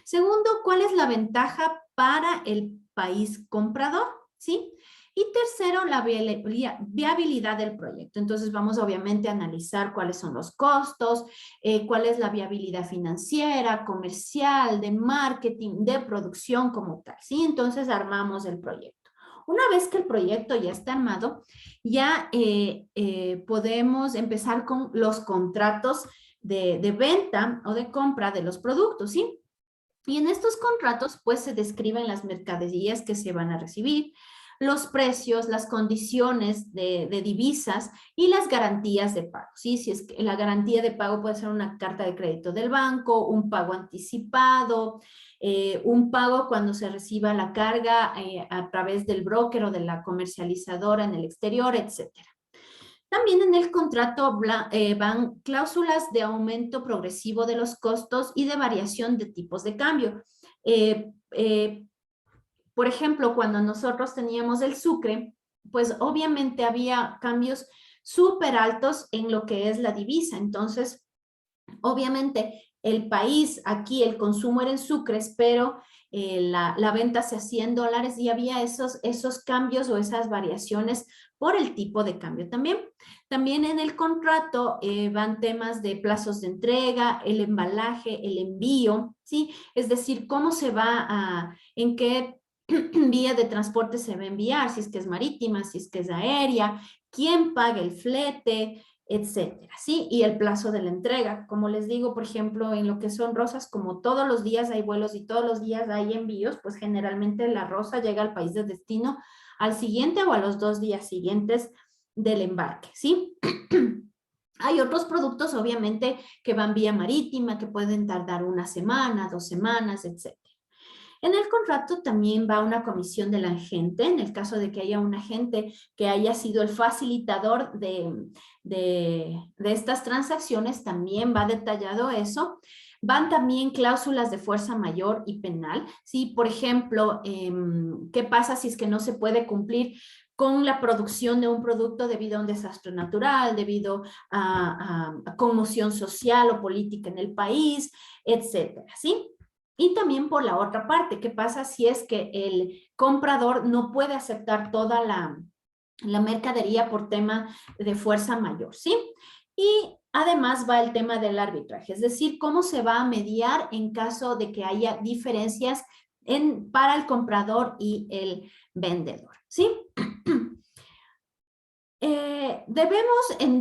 Segundo, ¿cuál es la ventaja para el país comprador? ¿Sí? Y tercero, la viabilidad del proyecto. Entonces vamos obviamente a analizar cuáles son los costos, cuál es la viabilidad financiera, comercial, de marketing, de producción como tal. ¿Sí? Entonces armamos el proyecto. Una vez que el proyecto ya está armado, ya podemos empezar con los contratos de venta o de compra de los productos, ¿sí? Y en estos contratos, pues, se describen las mercaderías que se van a recibir, los precios, las condiciones de divisas y las garantías de pago, ¿sí? Si es que la garantía de pago puede ser una carta de crédito del banco, un pago anticipado, un pago cuando se reciba la carga a través del broker o de la comercializadora en el exterior, etcétera. También en el contrato van cláusulas de aumento progresivo de los costos y de variación de tipos de cambio. Por ejemplo, cuando nosotros teníamos el sucre, pues obviamente había cambios súper altos en lo que es la divisa. Entonces, obviamente, el país, aquí el consumo era en sucres, pero la venta se hacía en dólares y había esos cambios o esas variaciones por el tipo de cambio también. También en el contrato van temas de plazos de entrega, el embalaje, el envío, ¿sí? Es decir, cómo se va en qué vía de transporte se va a enviar, si es que es marítima, si es que es aérea, quién paga el flete, etcétera, ¿sí? Y el plazo de la entrega. Como les digo, por ejemplo, en lo que son rosas, como todos los días hay vuelos y todos los días hay envíos, pues generalmente la rosa llega al país de destino al siguiente o a los 2 días siguientes del embarque, ¿sí? Hay otros productos, obviamente, que van vía marítima, que pueden tardar 1 semana, 2 semanas, etc. En el contrato también va una comisión del agente, en el caso de que haya un agente que haya sido el facilitador de estas transacciones, también va detallado eso. Van también cláusulas de fuerza mayor y penal. Sí, por ejemplo, ¿qué pasa si es que no se puede cumplir con la producción de un producto debido a un desastre natural, debido a conmoción social o política en el país, etcétera, ¿sí? Y también por la otra parte, ¿qué pasa si es que el comprador no puede aceptar toda la mercadería por tema de fuerza mayor, ¿sí? Y además va el tema del arbitraje, es decir, cómo se va a mediar en caso de que haya diferencias para el comprador y el vendedor, ¿sí?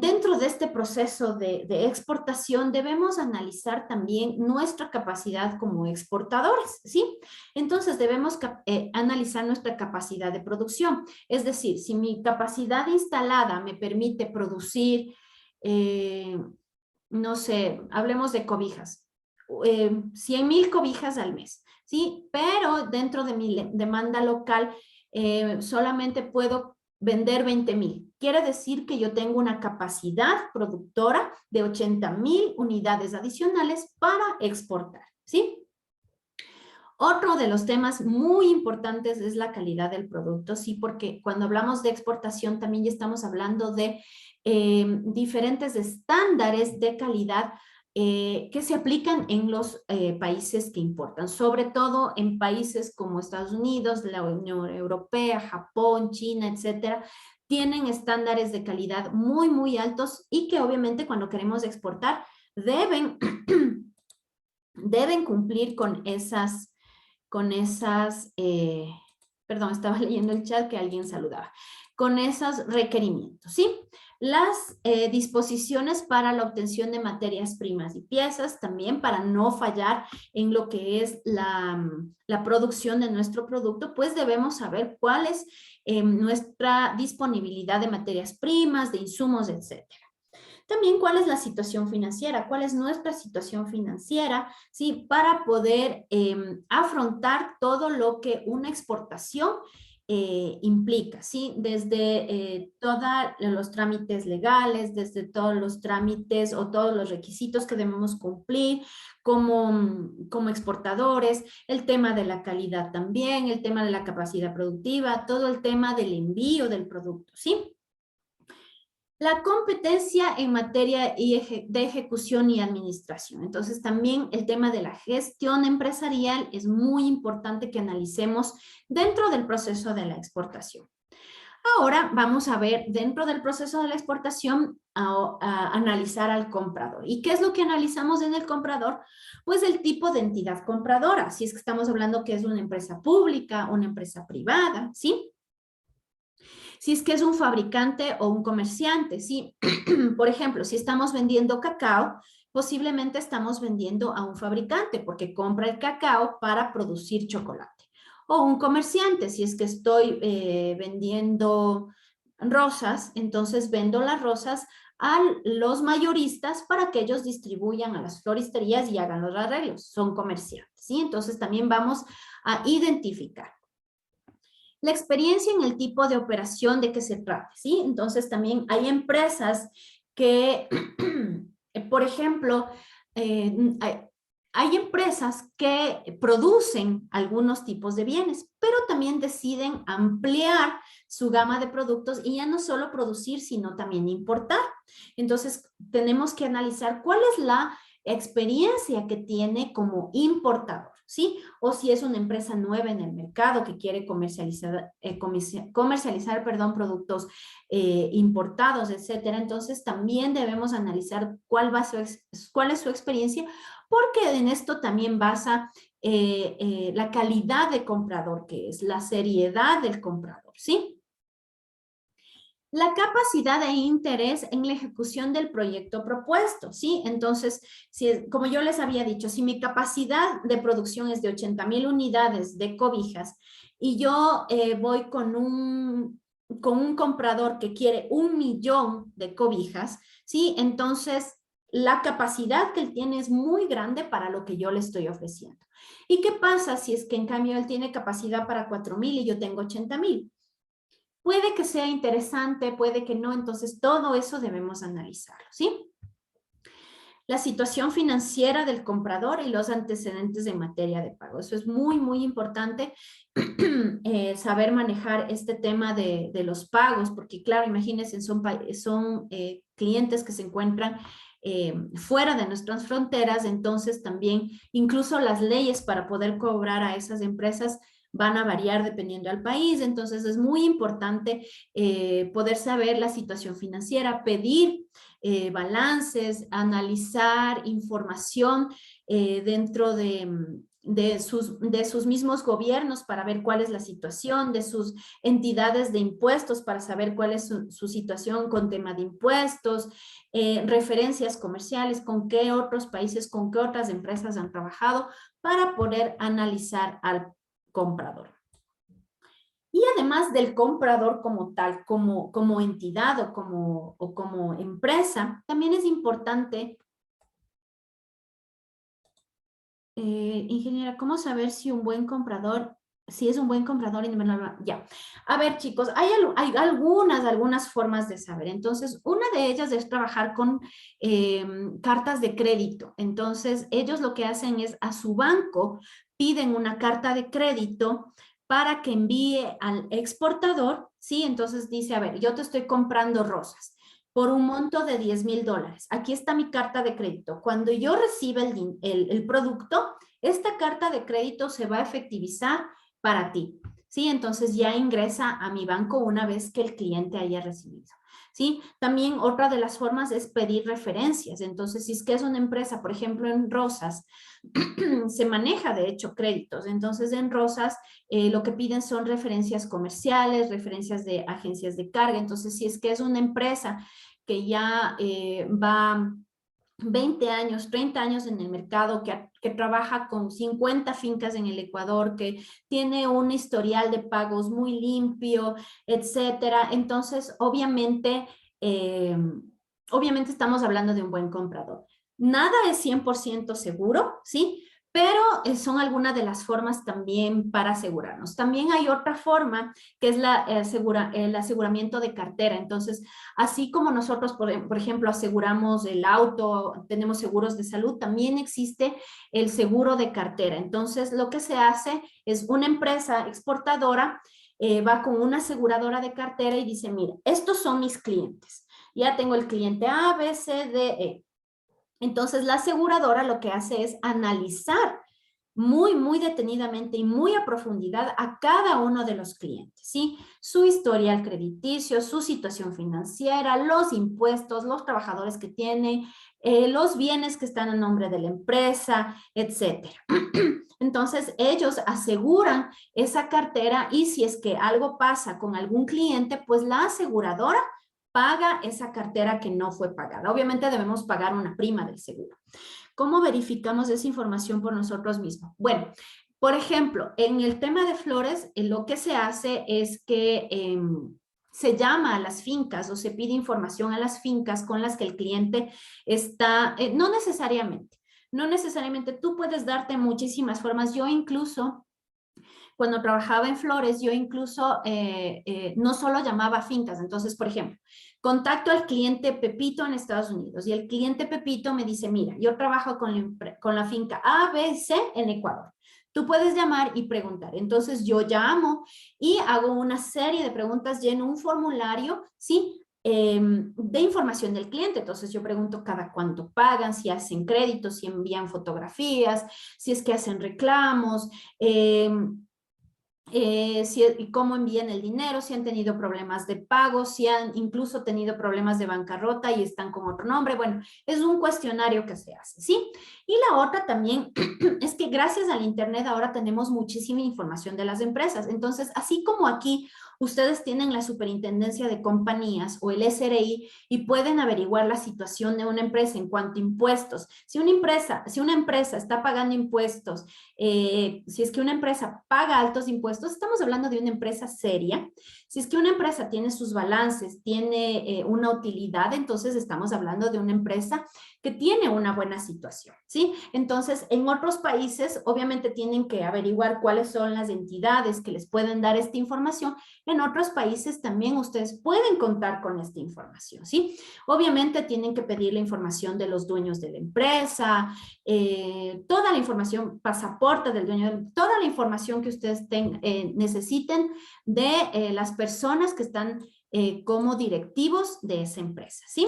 Dentro de este proceso de exportación, debemos analizar también nuestra capacidad como exportadores, ¿sí? Entonces, debemos analizar nuestra capacidad de producción. Es decir, si mi capacidad instalada me permite producir, no sé, hablemos de cobijas, 100,000 cobijas al mes, ¿sí? Pero dentro de mi demanda local, solamente puedo vender 20,000. Quiere decir que yo tengo una capacidad productora de 80,000 unidades adicionales para exportar, ¿sí? Otro de los temas muy importantes es la calidad del producto, sí, porque cuando hablamos de exportación también ya estamos hablando de diferentes estándares de calidad que se aplican en los países que importan, sobre todo en países como Estados Unidos, la Unión Europea, Japón, China, etcétera, tienen estándares de calidad muy, muy altos y que obviamente cuando queremos exportar deben, deben cumplir con esas perdón, estaba leyendo el chat que alguien saludaba, con esos requerimientos, ¿sí? Las disposiciones para la obtención de materias primas y piezas, también para no fallar en lo que es la producción de nuestro producto, pues debemos saber cuál es nuestra disponibilidad de materias primas, de insumos, etcétera. También cuál es la situación financiera, cuál es nuestra situación financiera, ¿sí? Para poder afrontar todo lo que una exportación implica, ¿sí? Desde todos los trámites legales, desde todos los trámites o todos los requisitos que debemos cumplir como exportadores, el tema de la calidad también, el tema de la capacidad productiva, todo el tema del envío del producto, ¿sí? La competencia en materia de ejecución y administración. Entonces, también el tema de la gestión empresarial es muy importante que analicemos dentro del proceso de la exportación. Ahora vamos a ver dentro del proceso de la exportación a analizar al comprador. ¿Y qué es lo que analizamos en el comprador? Pues el tipo de entidad compradora. Si es que estamos hablando que es una empresa pública, una empresa privada, ¿sí? Si es que es un fabricante o un comerciante, ¿sí? Por ejemplo, si estamos vendiendo cacao, posiblemente estamos vendiendo a un fabricante porque compra el cacao para producir chocolate. O un comerciante, si es que estoy vendiendo rosas, entonces vendo las rosas a los mayoristas para que ellos distribuyan a las floristerías y hagan los arreglos. Son comerciantes, ¿sí? Entonces también vamos a identificar la experiencia en el tipo de operación de que se trate, ¿sí? Entonces también hay empresas que, por ejemplo, hay empresas que producen algunos tipos de bienes, pero también deciden ampliar su gama de productos y ya no solo producir, sino también importar. Entonces, tenemos que analizar cuál es la experiencia que tiene como importador, ¿sí? O si es una empresa nueva en el mercado que quiere comercializar, perdón, productos importados, etcétera. Entonces, también debemos analizar cuál es su experiencia, porque en esto también basa la calidad de comprador que es, la seriedad del comprador, ¿sí? La capacidad de interés en la ejecución del proyecto propuesto, ¿sí? Entonces, como yo les había dicho, si mi capacidad de producción es de 80,000 unidades de cobijas y yo voy con un comprador que quiere 1,000,000 de cobijas, ¿sí? Entonces, la capacidad que él tiene es muy grande para lo que yo le estoy ofreciendo. ¿Y qué pasa si es que en cambio él tiene capacidad para 4,000 y yo tengo 80,000? Puede que sea interesante, puede que no, entonces todo eso debemos analizarlo, ¿sí? La situación financiera del comprador y los antecedentes en materia de pago. Eso es muy, muy importante, saber manejar este tema de los pagos, porque claro, imagínense, son clientes que se encuentran fuera de nuestras fronteras, entonces también incluso las leyes para poder cobrar a esas empresas van a variar dependiendo del país, entonces es muy importante poder saber la situación financiera, pedir balances, analizar información dentro de sus mismos gobiernos para ver cuál es la situación, de sus entidades de impuestos para saber cuál es su situación con tema de impuestos, referencias comerciales, con qué otros países, con qué otras empresas han trabajado para poder analizar al comprador. Y además del comprador como tal, como entidad o como empresa, también es importante, ingeniera, ¿cómo saber si un buen comprador, si es un buen comprador? Ya. A ver, chicos, hay algunas formas de saber. Entonces, una de ellas es trabajar con cartas de crédito. Entonces, ellos lo que hacen es a su banco piden una carta de crédito para que envíe al exportador, ¿sí? Entonces dice, a ver, yo te estoy comprando rosas por un monto de $10,000. Aquí está mi carta de crédito. Cuando yo reciba el producto, esta carta de crédito se va a efectivizar para ti, ¿sí? Entonces ya ingresa a mi banco una vez que el cliente haya recibido. ¿sí? También otra de las formas es pedir referencias. Entonces, si es que es una empresa, por ejemplo, en Rosas, se maneja de hecho créditos. Entonces, en Rosas lo que piden son referencias comerciales, referencias de agencias de carga. Entonces, si es que es una empresa que ya va 20 años, 30 años en el mercado, que trabaja con 50 fincas en el Ecuador, que tiene un historial de pagos muy limpio, etcétera. Entonces, obviamente estamos hablando de un buen comprador. Nada es 100% seguro, ¿sí? Pero son algunas de las formas también para asegurarnos. También hay otra forma que es el aseguramiento de cartera. Entonces, así como nosotros, por ejemplo, aseguramos el auto, tenemos seguros de salud, también existe el seguro de cartera. Entonces, lo que se hace es una empresa exportadora va con una aseguradora de cartera y dice, mira, estos son mis clientes. Ya tengo el cliente A, B, C, D, E. Entonces, la aseguradora lo que hace es analizar muy detenidamente y muy a profundidad a cada uno de los clientes, ¿sí? Su historial crediticio, su situación financiera, los impuestos, los trabajadores que tienen, los bienes que están a nombre de la empresa, etcétera. Entonces, ellos aseguran esa cartera y si es que algo pasa con algún cliente, pues la aseguradora paga esa cartera que no fue pagada. Obviamente debemos pagar una prima del seguro. ¿Cómo verificamos esa información por nosotros mismos? Bueno, por ejemplo, en el tema de flores, lo que se hace es que se llama a las fincas o se pide información a las fincas con las que el cliente está, no necesariamente tú puedes darte muchísimas formas. Yo incluso cuando trabajaba en flores, yo incluso no solo llamaba a fincas. Entonces, por ejemplo, contacto al cliente Pepito en Estados Unidos y el cliente Pepito me dice, mira, yo trabajo con la finca A, B, C en Ecuador. Tú puedes llamar y preguntar. Entonces, yo llamo y hago una serie de preguntas, lleno un formulario, ¿sí? De información del cliente. Entonces, yo pregunto cada cuánto pagan, si hacen créditos, si envían fotografías, si es que hacen reclamos, y cómo envían el dinero, si han tenido problemas de pago, si han incluso tenido problemas de bancarrota y están con otro nombre. Bueno, es un cuestionario que se hace, ¿sí? Y la otra también es que gracias al Internet ahora tenemos muchísima información de las empresas. Entonces, así como aquí ustedes tienen la Superintendencia de Compañías o el SRI y pueden averiguar la situación de una empresa en cuanto a impuestos. Si una empresa está pagando impuestos, si es que una empresa paga altos impuestos, estamos hablando de una empresa seria. Si es que una empresa tiene sus balances, tiene una utilidad, entonces estamos hablando de una empresa que tiene una buena situación, ¿sí? Entonces, en otros países, obviamente tienen que averiguar cuáles son las entidades que les pueden dar esta información. En otros países también ustedes pueden contar con esta información, ¿sí? Obviamente tienen que pedir la información de los dueños de la empresa, toda la información, pasaporte del dueño, toda la información que ustedes necesiten de las personas que están como directivos de esa empresa, ¿sí?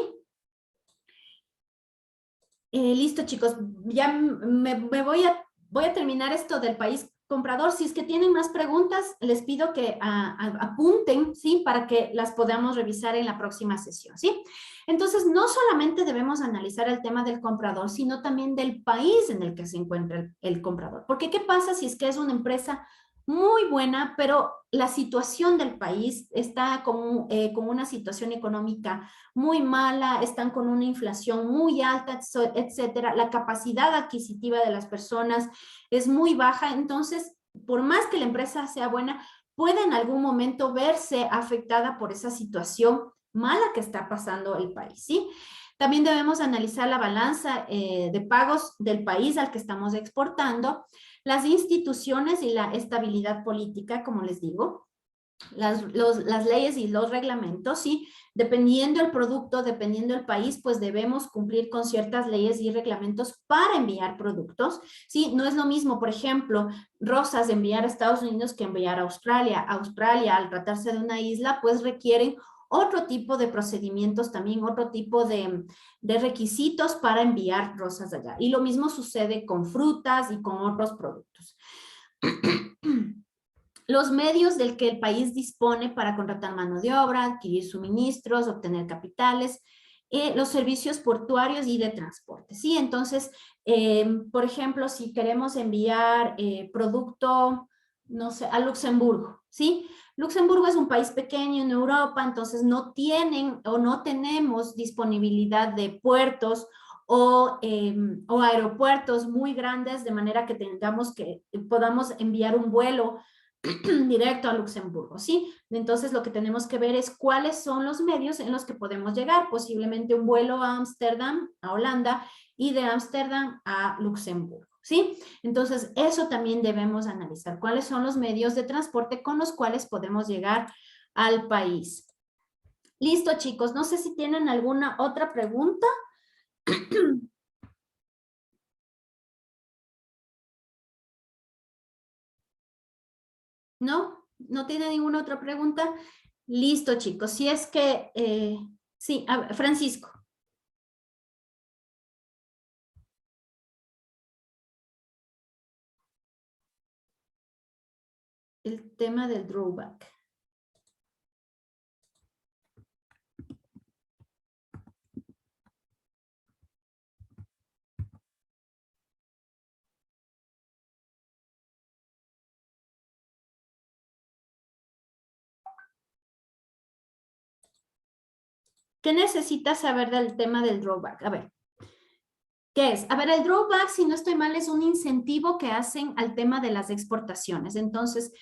Listo, chicos, ya voy a terminar esto del país comprador. Si es que tienen más preguntas, les pido que apunten, ¿sí? Para que las podamos revisar en la próxima sesión, ¿sí? Entonces, no solamente debemos analizar el tema del comprador, sino también del país en el que se encuentra el comprador. Porque, ¿qué pasa si es que es una empresa muy buena, pero la situación del país está con una situación económica muy mala, están con una inflación muy alta, etcétera? La capacidad adquisitiva de las personas es muy baja. Entonces, por más que la empresa sea buena, puede en algún momento verse afectada por esa situación mala que está pasando el país, ¿sí? También debemos analizar la balanza de pagos del país al que estamos exportando, las instituciones y la estabilidad política, como les digo, las leyes y los reglamentos, ¿sí? Dependiendo el producto, dependiendo el país, pues debemos cumplir con ciertas leyes y reglamentos para enviar productos, ¿sí? No es lo mismo, por ejemplo, rosas enviar a Estados Unidos que enviar a Australia. Australia, al tratarse de una isla, pues requieren otro tipo de procedimientos también, otro tipo de requisitos para enviar rosas allá. Y lo mismo sucede con frutas y con otros productos. los medios del que el país dispone para contratar mano de obra, adquirir suministros, obtener capitales, los servicios portuarios y de transporte, ¿sí? Entonces, por ejemplo, si queremos enviar producto, no sé, a Luxemburgo, ¿sí? Luxemburgo es un país pequeño en Europa, entonces no tienen o no tenemos disponibilidad de puertos o aeropuertos muy grandes, de manera que tengamos que, podamos enviar un vuelo directo a Luxemburgo, ¿sí? Entonces lo que tenemos que ver es cuáles son los medios en los que podemos llegar, posiblemente un vuelo a Ámsterdam, a Holanda, y de Ámsterdam a Luxemburgo, ¿sí? Entonces eso también debemos analizar, cuáles son los medios de transporte con los cuales podemos llegar al país. Listo, chicos, no sé si tienen alguna otra pregunta. ¿No? ¿No tiene ninguna otra pregunta? Listo, chicos. Si es que, sí, Francisco, el tema del drawback. ¿Qué necesitas saber del tema del drawback? A ver, ¿qué es? A ver, el drawback, si no estoy mal, es un incentivo que hacen al tema de las exportaciones. Entonces,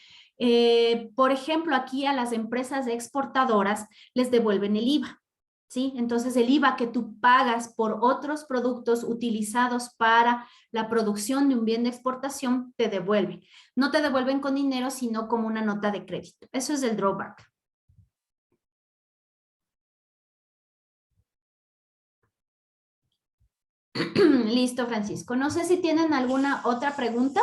por ejemplo, aquí a las empresas exportadoras les devuelven el IVA, ¿sí? Entonces, el IVA que tú pagas por otros productos utilizados para la producción de un bien de exportación, te devuelven. No te devuelven con dinero, sino como una nota de crédito. Eso es el drawback. Listo, Francisco. No sé si tienen alguna otra pregunta.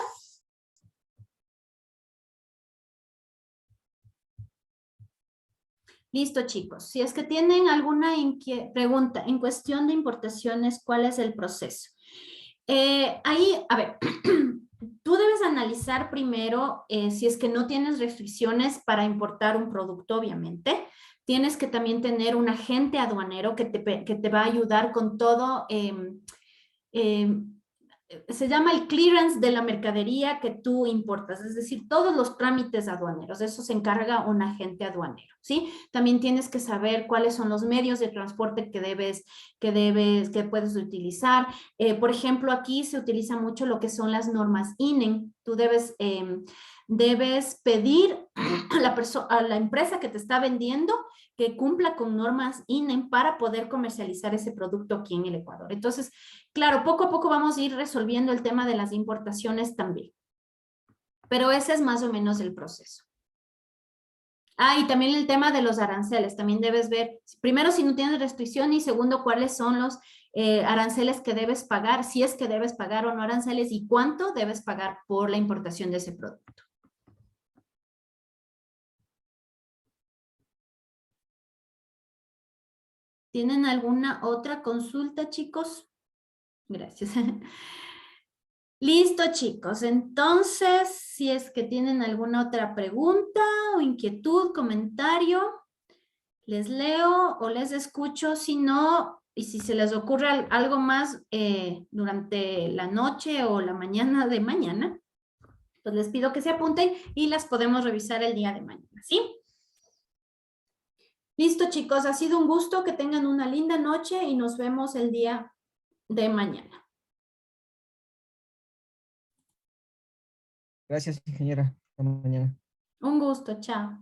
Listo, chicos. Si es que tienen alguna pregunta en cuestión de importaciones, ¿cuál es el proceso? Ahí, a ver, tú debes analizar primero si es que no tienes restricciones para importar un producto, obviamente. Tienes que también tener un agente aduanero que te va a ayudar con todo. Se llama el clearance de la mercadería que tú importas, es decir, todos los trámites aduaneros, de eso se encarga un agente aduanero, ¿sí? También tienes que saber cuáles son los medios de transporte que puedes utilizar. Por ejemplo, aquí se utiliza mucho lo que son las normas INEN. Tú debes pedir a la empresa que te está vendiendo que cumpla con normas INEN para poder comercializar ese producto aquí en el Ecuador. Entonces, claro, poco a poco vamos a ir resolviendo el tema de las importaciones también. Pero ese es más o menos el proceso. Ah, y también el tema de los aranceles. También debes ver, primero, si no tienes restricción y segundo, cuáles son los aranceles que debes pagar, si es que debes pagar o no aranceles y cuánto debes pagar por la importación de ese producto. ¿Tienen alguna otra consulta, chicos? Gracias. Listo, chicos. Entonces, si es que tienen alguna otra pregunta o inquietud, comentario, les leo o les escucho. Si no, y si se les ocurre algo más durante la noche o la mañana de mañana, pues les pido que se apunten y las podemos revisar el día de mañana, ¿sí? Listo, chicos. Ha sido un gusto. Que tengan una linda noche y nos vemos el día de mañana. Gracias, ingeniera. Hasta mañana. Un gusto. Chao.